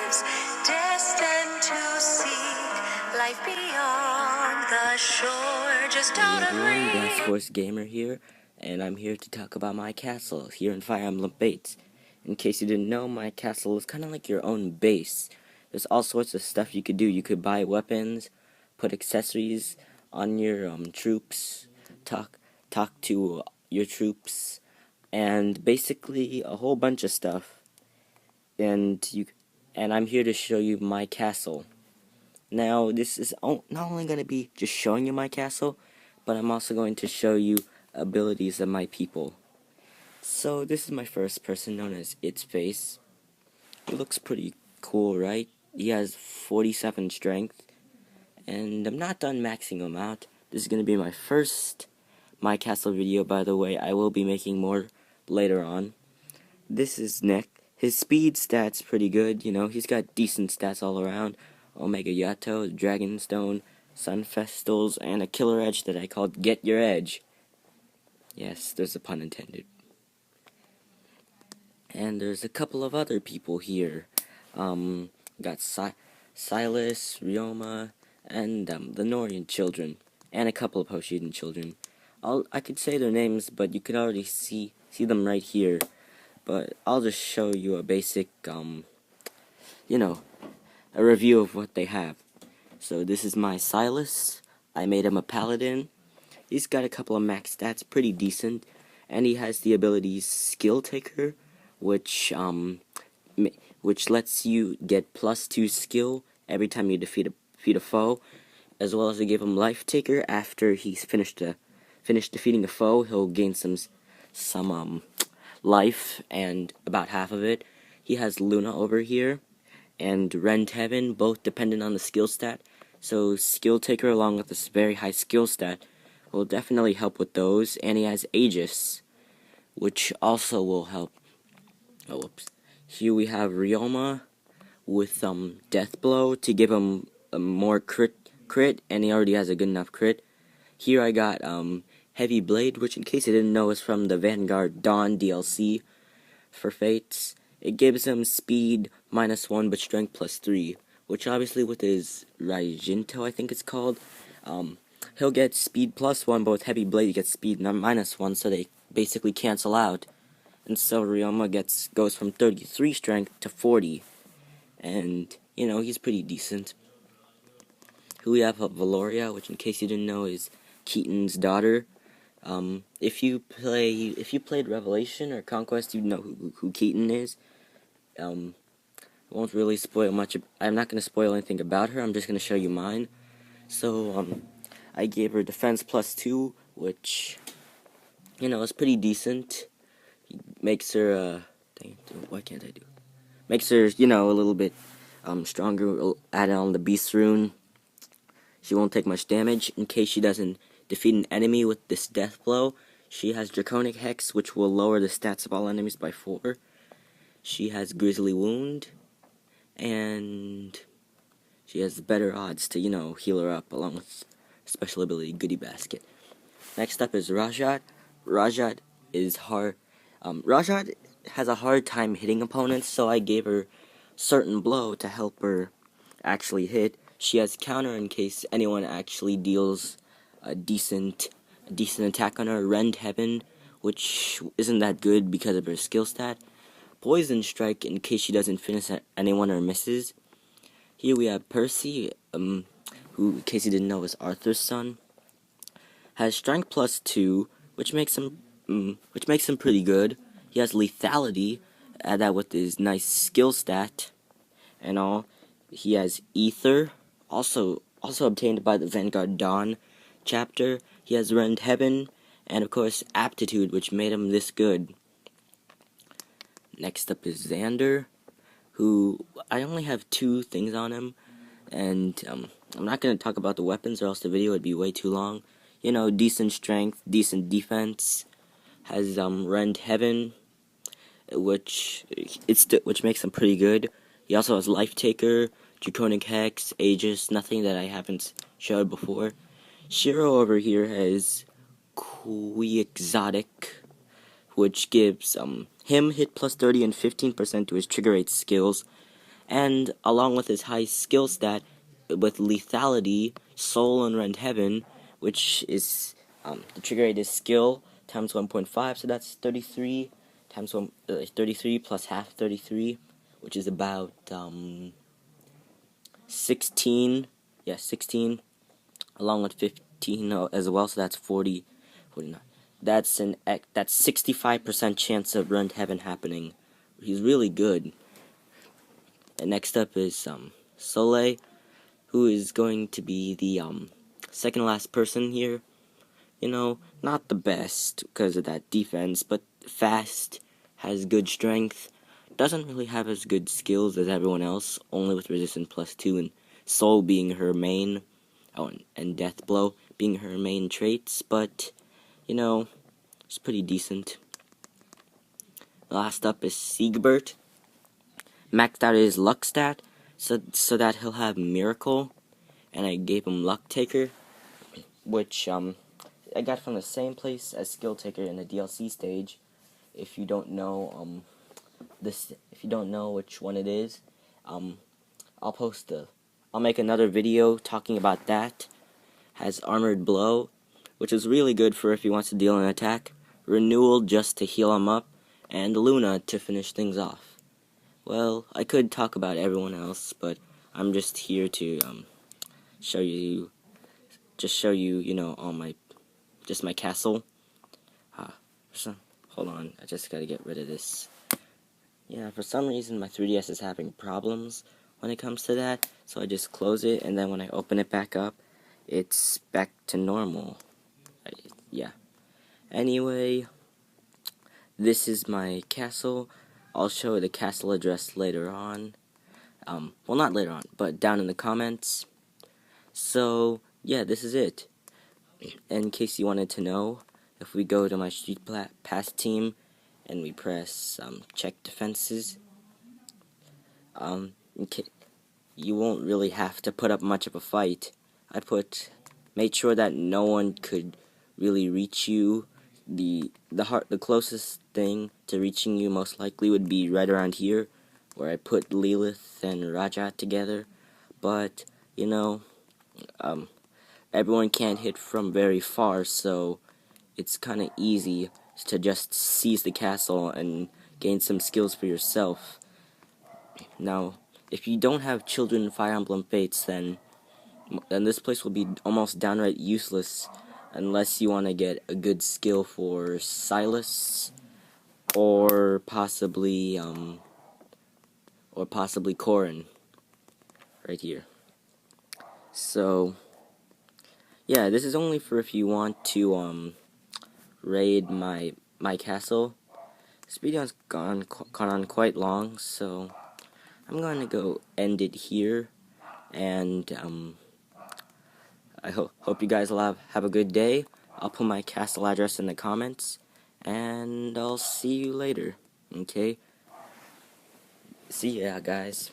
is destined to seek life beyond the shore, just out of Everyone, Glass reach. Force Gamer here, and I'm here to talk about my castle here in Fire Emblem Fates. In case you didn't know, my castle is kind of like your own base. There's all sorts of stuff you could do. You could buy weapons, put accessories on your troops, talk to your troops, and basically a whole bunch of stuff. And I'm here to show you my castle. Now, this is not only going to be just showing you my castle, but I'm also going to show you abilities of my people. So, this is my first person, known as Its Face. He looks pretty cool, right? He has 47 strength, and I'm not done maxing him out. This is going to be my first My Castle video, by the way. I will be making more later on. This is Nick. His speed stat's pretty good, you know, he's got decent stats all around. Omega Yato, Dragonstone, Sun Festals, and a killer edge that I called Get Your Edge. Yes, there's a pun intended. And there's a couple of other people here. Got Silas, Ryoma, and the Norian children, and a couple of Hoshidan children. I could say their names, but you could already see them right here. But I'll just show you a basic, a review of what they have. So this is my Silas. I made him a paladin. He's got a couple of max stats, pretty decent, and he has the ability Skill Taker, which lets you get +2 skill every time you defeat a foe, as well as to give him Life Taker after he's finished defeating a foe. He'll gain some life, and about half of it. He has Luna over here and Rend Heaven, both dependent on the skill stat. So Skill Taker along with this very high skill stat will definitely help with those. And he has Aegis, which also will help. Oh, whoops. Here we have Ryoma with Death Blow to give him a more crit, and he already has a good enough crit. Here I got Heavy Blade, which in case you didn't know is from the Vanguard Dawn DLC for Fates. It gives him speed -1 but strength +3, which obviously with his Raijinto, I think it's called, he'll get speed +1, but with Heavy Blade he gets speed -1, so they basically cancel out. And so Ryoma goes from 33 strength to 40, and you know, he's pretty decent. Here we have Valoria, which in case you didn't know is Keaton's daughter. If you played Revelation or Conquest, you'd know who Keaton is. I won't really spoil much. I'm not going to spoil anything about her. I'm just going to show you mine. So, I gave her defense +2, which, you know, is pretty decent. Makes her, what can't I do? Makes her, you know, a little bit, stronger. Add on the Beast Rune. She won't take much damage in case she doesn't defeat an enemy with this Death Blow. She has Draconic Hex, which will lower the stats of all enemies by 4. She has Grisly Wound, and she has better odds to, you know, heal her up, along with special ability Goodie Basket. Next up is Rajat. Rajat is hard. Rajat has a hard time hitting opponents, so I gave her Certain Blow to help her actually hit. She has counter in case anyone actually deals a decent attack on her. Rend Heaven, which isn't that good because of her skill stat. Poison Strike in case she doesn't finish anyone or misses. Here we have Percy, who, in case you didn't know, is Arthur's son. Has Strength +2, which makes him pretty good. He has Lethality, add that with his nice skill stat and all. He has Ether, also obtained by the Vanguard Dawn chapter. He has Rend Heaven, and of course Aptitude, which made him this good. Next up is Xander, who I only have 2 things on him, and I'm not going to talk about the weapons or else the video would be way too long. You know, decent strength, decent defense, has Rend Heaven, which makes him pretty good. He also has Life Taker, Draconic Hex, Aegis, nothing that I haven't showed before. Shiro over here has Quixotic, which gives him hit +30 and 15% to his trigger rate skills, And along with his high skill stat, with lethality, soul, and rend heaven, which is the trigger rate is skill times 1.5, so that's 33 times 33 plus half 33, which is about 16. Yeah, 16, along with 15 as well, so that's 40, 49. That's 65% chance of rend heaven happening. He's really good. And next up is Soleil, who is going to be the second last person here. You know, not the best because of that defense, but fast, has good strength, doesn't really have as good skills as everyone else, only with resistance plus 2 and soul being her main, and death blow being her main traits, but, you know, it's pretty decent. Last up is Siegbert. Maxed out his luck stat, so that he'll have miracle, and I gave him luck taker, which I got from the same place as skill taker in the DLC stage. If you don't know if you don't know which one it is, I'll make another video talking about that. Has armored blow, which is really good for if he wants to deal an attack, renewal just to heal him up, and Luna to finish things off. Well, I could talk about everyone else, but I'm just here to show you, you know, all my castle. Hold on, I just gotta get rid of this. Yeah, for some reason my 3DS is having problems when it comes to that, so I just close it, and then when I open it back up, it's back to normal. Yeah. Anyway, this is my castle. I'll show the castle address later on. Well, not later on, but down in the comments. So, yeah, this is it. In case you wanted to know, if we go to my Street Pass team and we press check defenses, you won't really have to put up much of a fight. Made sure that no one could really reach you. The closest thing to reaching you most likely would be right around here, where I put Lilith and Rajat together. But you know, everyone can't hit from very far, so it's kind of easy to just seize the castle and gain some skills for yourself. Now, if you don't have children in Fire Emblem Fates, then this place will be almost downright useless unless you want to get a good skill for Silas or possibly Corrin right here. So yeah, this is only for if you want to raid my castle. This video's gone on quite long, so I'm going to go end it here, and I hope you guys will have a good day. I'll put my castle address in the comments, and I'll see you later. Okay? See ya, guys.